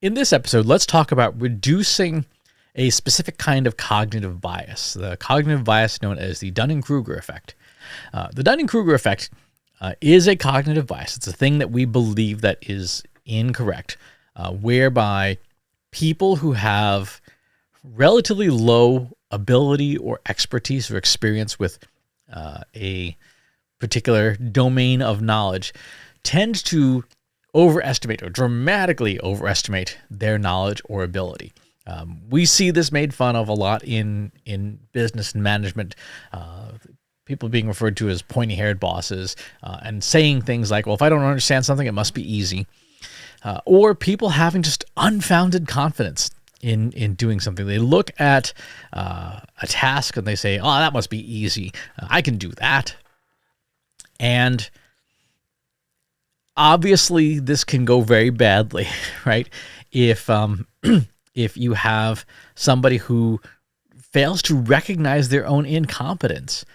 In this episode, let's talk about reducing a specific kind of cognitive bias, the cognitive bias known as the Dunning Kruger effect. The Dunning Kruger effect is a cognitive bias. It's a thing that we believe that is incorrect, whereby people who have relatively low ability or expertise or experience with a particular domain of knowledge tend to overestimate or dramatically overestimate their knowledge or ability. We see this made fun of a lot in business and management, people being referred to as pointy-haired bosses, and saying things like, well, if I don't understand something, it must be easy. Or people having just unfounded confidence in doing something. They look at a task and they say, oh, that must be easy. I can do that. And obviously, this can go very badly, right? If you have somebody who fails to recognize their own incompetence,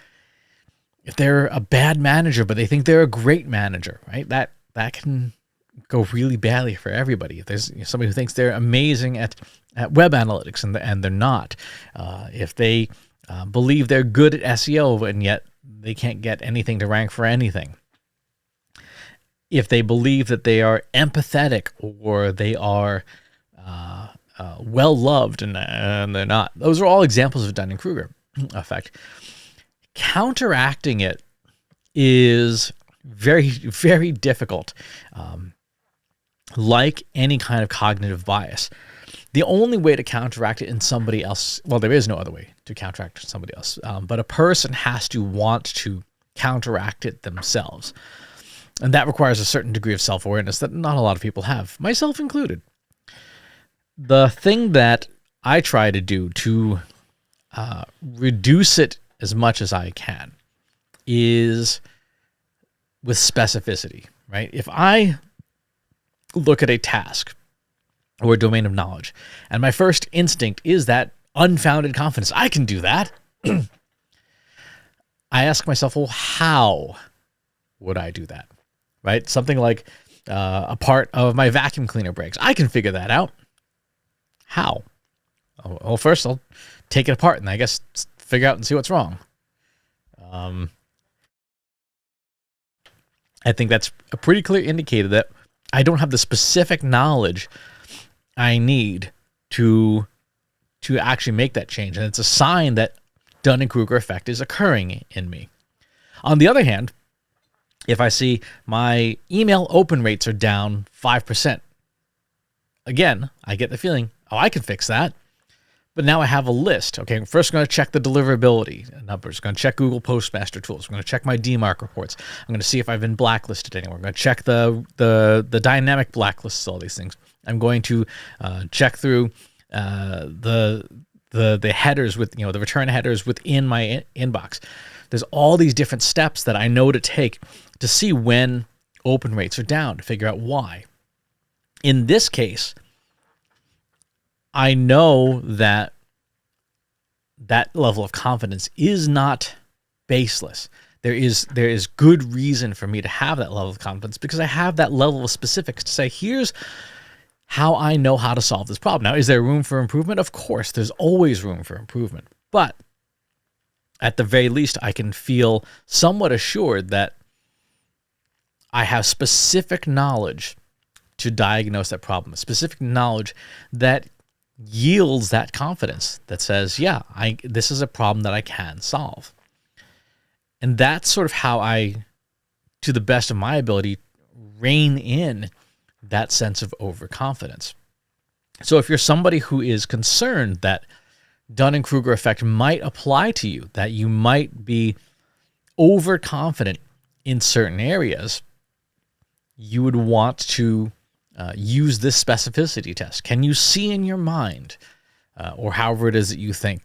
if they're a bad manager but they think they're a great manager, right? That can go really badly for everybody. If there's somebody who thinks they're amazing at web analytics and they're not, if they believe they're good at SEO and yet they can't get anything to rank for anything. If they believe that they are empathetic or they are well-loved and they're not. Those are all examples of Dunning-Kruger effect. Counteracting it is very, very difficult. Like any kind of cognitive bias, the only way to counteract it in somebody else, well, there is no other way to counteract somebody else, but a person has to want to counteract it themselves. And that requires a certain degree of self-awareness that not a lot of people have, myself included. The thing that I try to do to reduce it as much as I can is with specificity, right? If I look at a task or a domain of knowledge, and my first instinct is that unfounded confidence, I can do that. I ask myself, well, how would I do that? Right? Something like a part of my vacuum cleaner breaks. I can figure that out. How? Well, first I'll take it apart and I guess figure out and see what's wrong. I think that's a pretty clear indicator that I don't have the specific knowledge I need to actually make that change. And it's a sign that Dunning-Kruger effect is occurring in me. On the other hand, if I see my email open rates are down 5%, again, I get the feeling, oh, I can fix that. But now I have a list. Okay, first I'm going to check the deliverability numbers. I'm going to check Google Postmaster tools. I'm going to check my DMARC reports. I'm going to see if I've been blacklisted anywhere. I'm going to check the dynamic blacklists, all these things. I'm going to check through the headers with, the return headers within my inbox. There's all these different steps that I know to take to see when open rates are down, to figure out why. In this case, I know that level of confidence is not baseless. There is good reason for me to have that level of confidence because I have that level of specifics to say, here's how I know how to solve this problem. Now, is there room for improvement? Of course, there's always room for improvement. But at the very least, I can feel somewhat assured that I have specific knowledge to diagnose that problem, specific knowledge that yields that confidence that says, yeah, this is a problem that I can solve. And that's sort of how I, to the best of my ability, rein in that sense of overconfidence. So if you're somebody who is concerned that Dunning-Kruger effect might apply to you, that you might be overconfident in certain areas, you would want to use this specificity test. Can you see in your mind, or however it is that you think,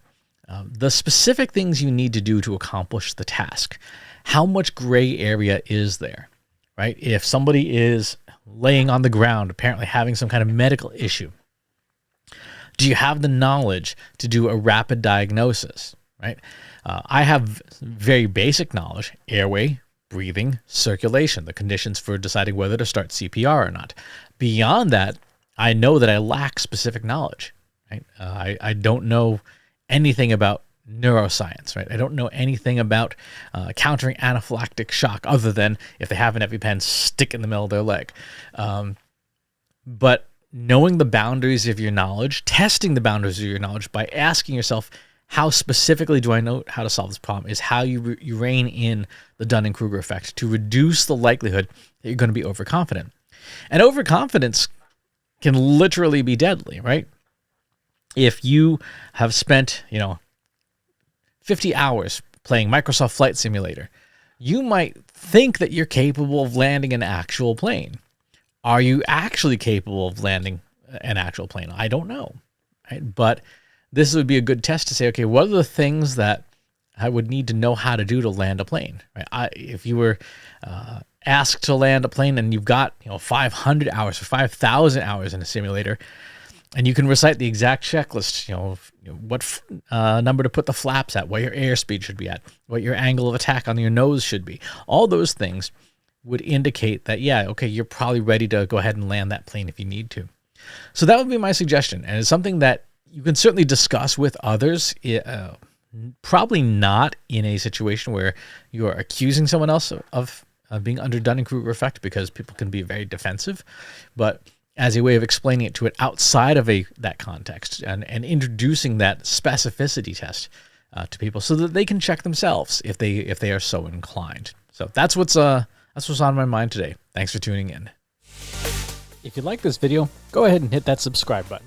the specific things you need to do to accomplish the task? How much gray area is there, right? If somebody is laying on the ground, apparently having some kind of medical issue, do you have the knowledge to do a rapid diagnosis, right? I have very basic knowledge: airway, breathing, circulation, the conditions for deciding whether to start CPR or not. Beyond that, I know that I lack specific knowledge. Right? I don't know anything about neuroscience, right? I don't know anything about countering anaphylactic shock other than if they have an EpiPen, stick in the middle of their leg. But knowing the boundaries of your knowledge, testing the boundaries of your knowledge by asking yourself, how specifically do I know how to solve this problem, is how you rein in the Dunning Kruger effect to reduce the likelihood that you're going to be overconfident. And overconfidence can literally be deadly, right? If you have spent, 50 hours playing Microsoft Flight Simulator, you might think that you're capable of landing an actual plane. Are you actually capable of landing an actual plane? I don't know, right? But this would be a good test to say, okay, what are the things that I would need to know how to do to land a plane, right? If you were asked to land a plane and you've got 500 hours or 5,000 hours in a simulator, and you can recite the exact checklist, what number to put the flaps at, what your airspeed should be at, what your angle of attack on your nose should be. All those things would indicate that, yeah, okay, you're probably ready to go ahead and land that plane if you need to. So that would be my suggestion. And it's something that you can certainly discuss with others, probably not in a situation where you are accusing someone else of being under Dunning-Kruger effect, because people can be very defensive, but as a way of explaining it to it outside of that context and introducing that specificity test to people so that they can check themselves if they are so inclined. So that's what's on my mind today. Thanks for tuning in. If you like this video, go ahead and hit that subscribe button.